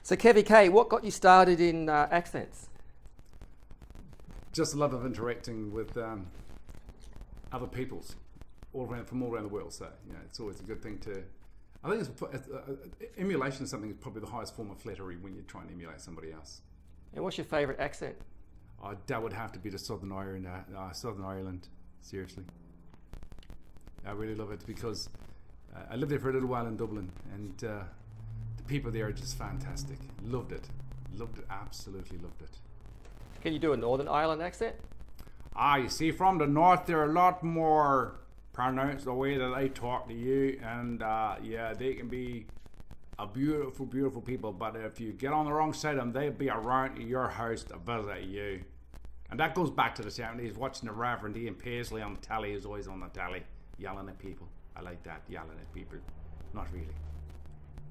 So KevyK, what got you started in accents? Just a love of interacting with other peoples from all around the world. So it's always a good thing to. I think emulation is something that's probably the highest form of flattery when you try and emulate somebody else. And what's your favourite accent? That would have to be the Southern Ireland. Seriously, I really love it because I lived there for a little while in Dublin, and the people there are just fantastic. Loved it, absolutely loved it. Can you do a Northern Ireland accent? You see, from the north, they're a lot more pronounced the way that they talk to you, and they can be a beautiful, beautiful people, but if you get on the wrong side of them, they'll be around to your house to visit you. And that goes back to the 70s, watching the Reverend Ian Paisley on the telly. He's always on the telly, yelling at people. I like that, yelling at people. Not really.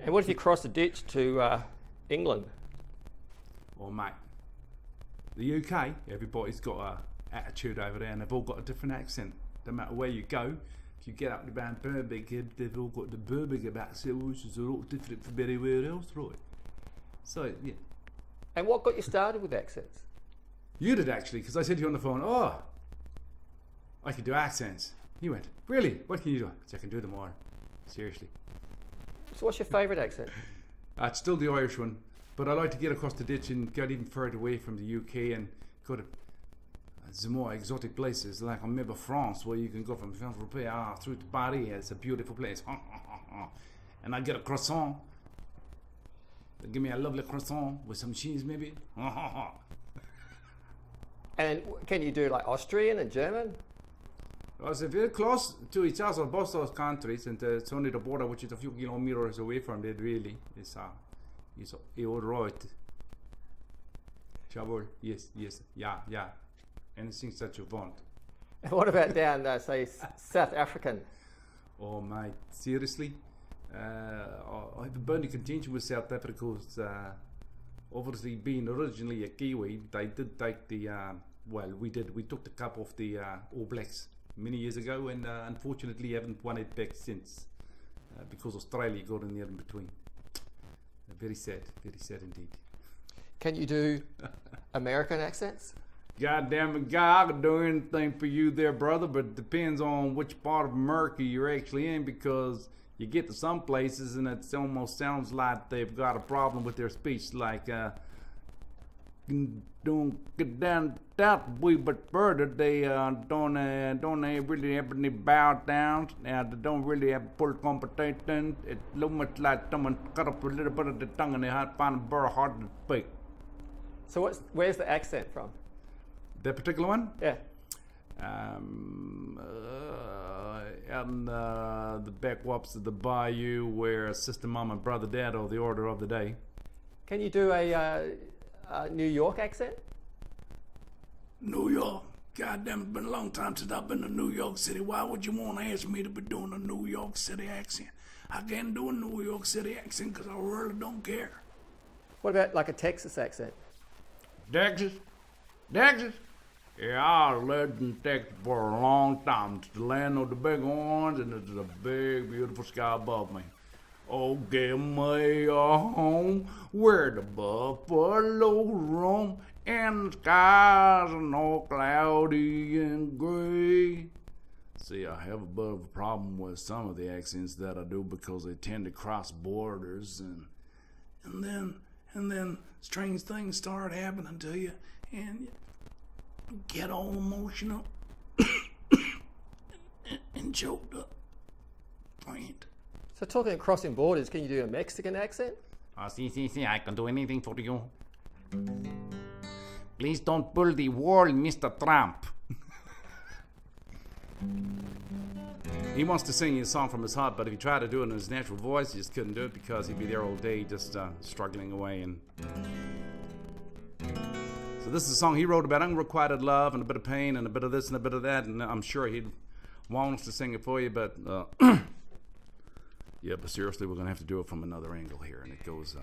And what if you cross the ditch to England? Oh, mate. The UK, everybody's got an attitude over there, and they've all got a different accent. No matter where you go, if you get up around Birmingham, they've all got the Birmingham accent, which is a lot different from anywhere else, right? So, yeah. And what got you started with accents? You did, actually, because I said to you on the phone, I can do accents. You went, really? What can you do? Because I can do them all. Seriously. So what's your favourite accent? It's still the Irish one, but I like to get across the ditch and get even further away from the UK and go to some more exotic places, like maybe France, where you can go from Saint-Tropez through to Paris. It's a beautiful place. And I get a croissant. They give me a lovely croissant with some cheese, maybe. And can you do like Austrian and German? Well, it's very close to each other, both those countries, and it's only the border, which is a few kilometers away from it, really. It's all right. Trouble, yes, yeah. Anything that you want. And what about down, say, South African? Oh, mate, seriously? I have a burning contention with South Africa because obviously being originally a Kiwi, they did take the, we took the cup off the All Blacks many years ago, and unfortunately haven't won it back since because Australia got in there in between. Very sad indeed. Can you do American accents? God damn it, guy, I could do anything for you there, brother, but it depends on which part of America you're actually in, because you get to some places and it almost sounds like they've got a problem with their speech, like don't get down that way but further. They don't really have any bow downs, and they don't really have full competition. It's a little much like someone cut up a little bit of the tongue and they find it very hard to speak. So where's the accent from? That particular one? Yeah. Out in the backwalks of the bayou, where sister, mom, and brother, dad are the order of the day. Can you do a New York accent? New York? Goddamn, it's been a long time since I've been to New York City. Why would you want to ask me to be doing a New York City accent? I can't do a New York City accent because I really don't care. What about like a Texas accent? Texas? Yeah, I lived in Texas for a long time. It's the land of the big orange, and it's a big, beautiful sky above me. Oh, give me a home where the buffalo roam, and the skies are all cloudy and gray. See, I have a bit of a problem with some of the accents that I do because they tend to cross borders, and then strange things start happening to you, and you get all emotional and choked up. Friend. So talking of crossing borders, can you do a Mexican accent? See, I can do anything for you. Please don't pull the wall, Mr. Trump. He wants to sing his song from his heart, but if he tried to do it in his natural voice, he just couldn't do it because he'd be there all day just struggling away. And so this is a song he wrote about unrequited love and a bit of pain and a bit of this and a bit of that, and I'm sure he'd want us to sing it for you, but yeah, but seriously, we're going to have to do it from another angle here, and it goes,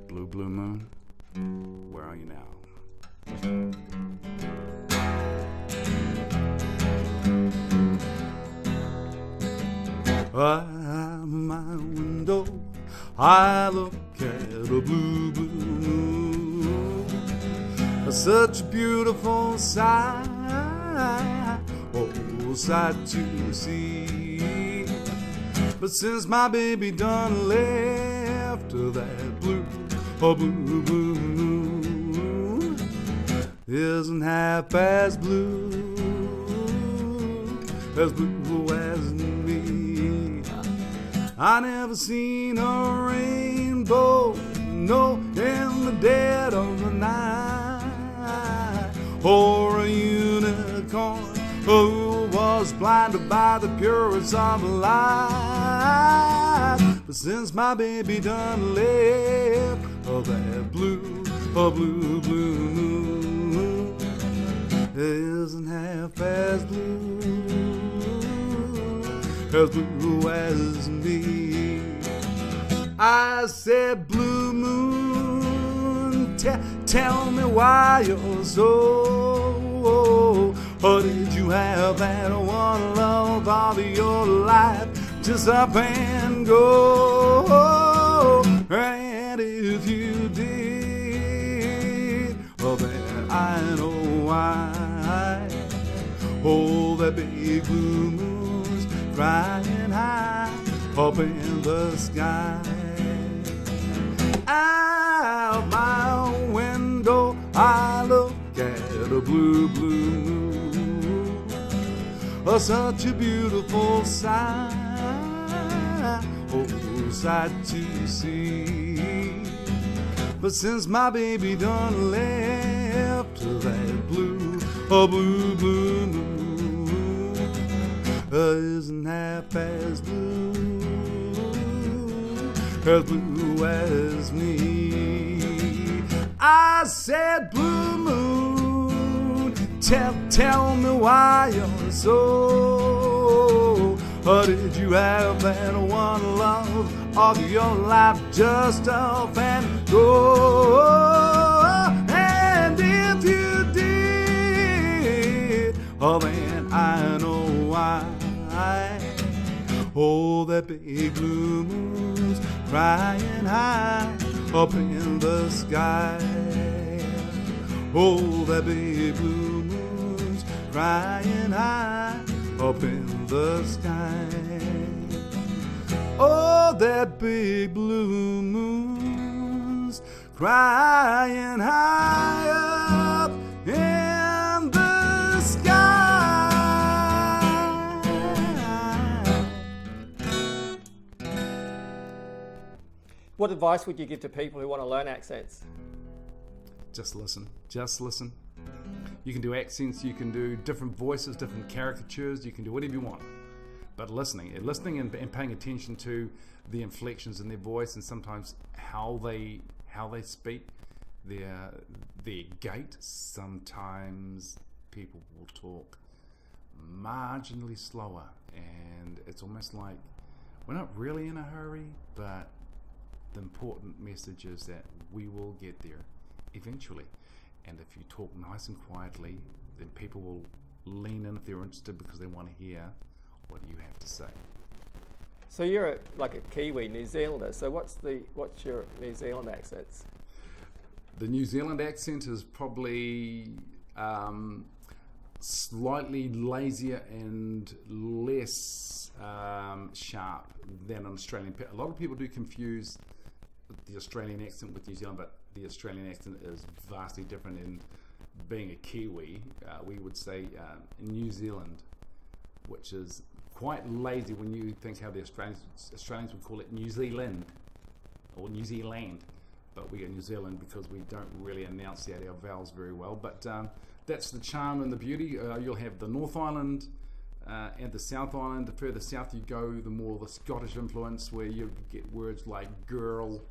Blue, blue moon, where are you now? By my window, I look at a blue, blue moon. Such a beautiful sight, oh, sight to see. But since my baby done left that blue, oh, blue, blue moon isn't half as blue as me. I never seen a rainbow, no, in the dead of the night, or a unicorn who was blinded by the purest of light. But since my baby done left that blue, blue, blue moon isn't half as blue as me. I said, blue moon, tell me why you're so. Or did you have that one love all of your life just up and go? And if you did, oh, then I know why. Oh, that big blue moon's crying high up in the sky. Out my window I look at a blue, blue moon. Oh, such a beautiful sight, oh, sight to see. But since my baby done left that blue, blue, blue moon isn't half as blue as me. I said, blue moon, tell me why you're so. Or did you have that one love all your life just up and go? And if you did, oh, then I know why. Oh, that big blue moon's crying high up in the sky. Oh, that big blue moon's crying high up in the sky. Oh, that big blue moon's crying high up in the sky. What advice would you give to people who want to learn accents? Just listen. Just listen. You can do accents, you can do different voices, different caricatures, you can do whatever you want. But listening and paying attention to the inflections in their voice and sometimes how they speak, their gait. Sometimes people will talk marginally slower, and it's almost like we're not really in a hurry, but the important message is that we will get there eventually. And if you talk nice and quietly, then people will lean in if they're interested because they want to hear what you have to say. So you're like a Kiwi New Zealander. So what's your New Zealand accents? The New Zealand accent is probably slightly lazier and less sharp than an Australian. A lot of people do confuse the Australian accent with New Zealand, but the Australian accent is vastly different. And being a Kiwi, we would say New Zealand, which is quite lazy when you think how the Australians would call it New Zealand or New Zealand, but we go New Zealand because we don't really enunciate our vowels very well. But that's the charm and the beauty. You'll have the North Island and the South Island. The further south you go, the more the Scottish influence, where you get words like girl,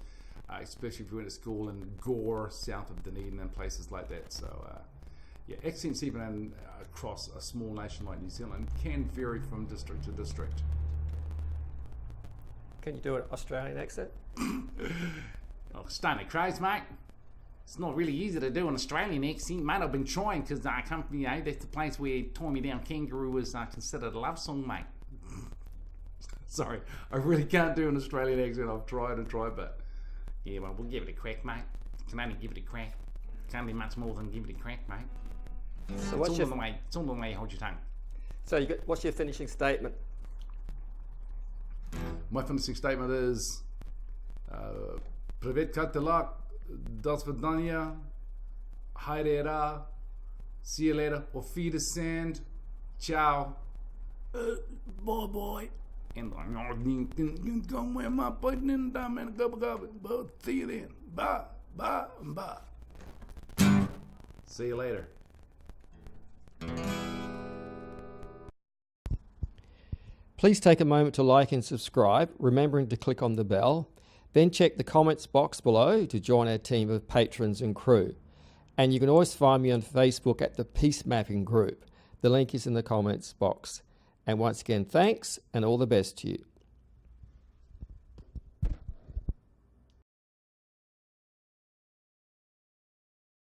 especially if you went to school, and gore south of Dunedin and places like that. So yeah, accents even across a small nation like New Zealand can vary from district to district. Can you do an Australian accent? Oh, Stony Crows, mate. It's not really easy to do an Australian accent, mate. I've been trying because I come from, that's the place where Tie Me Down Kangaroo was considered a love song, mate. Sorry, I really can't do an Australian accent. I've tried and tried, but Yeah, well, we'll give it a crack, mate. Can only give it a crack. Can't be much more than give it a crack, mate. So It's all the way you hold your tongue. so what's your finishing statement? my finishing statement is Privet Katilak, Das Vidania, Haidera, see you later, Auf Wiedersehen, ciao. Bye bye. And Come where my button in down and but see you then. Bye, bye, bye. See you later. Please take a moment to like and subscribe, remembering to click on the bell. Then check the comments box below to join our team of patrons and crew. And you can always find me on Facebook at the Peace Mapping Group. The link is in the comments box. And once again, thanks and all the best to you.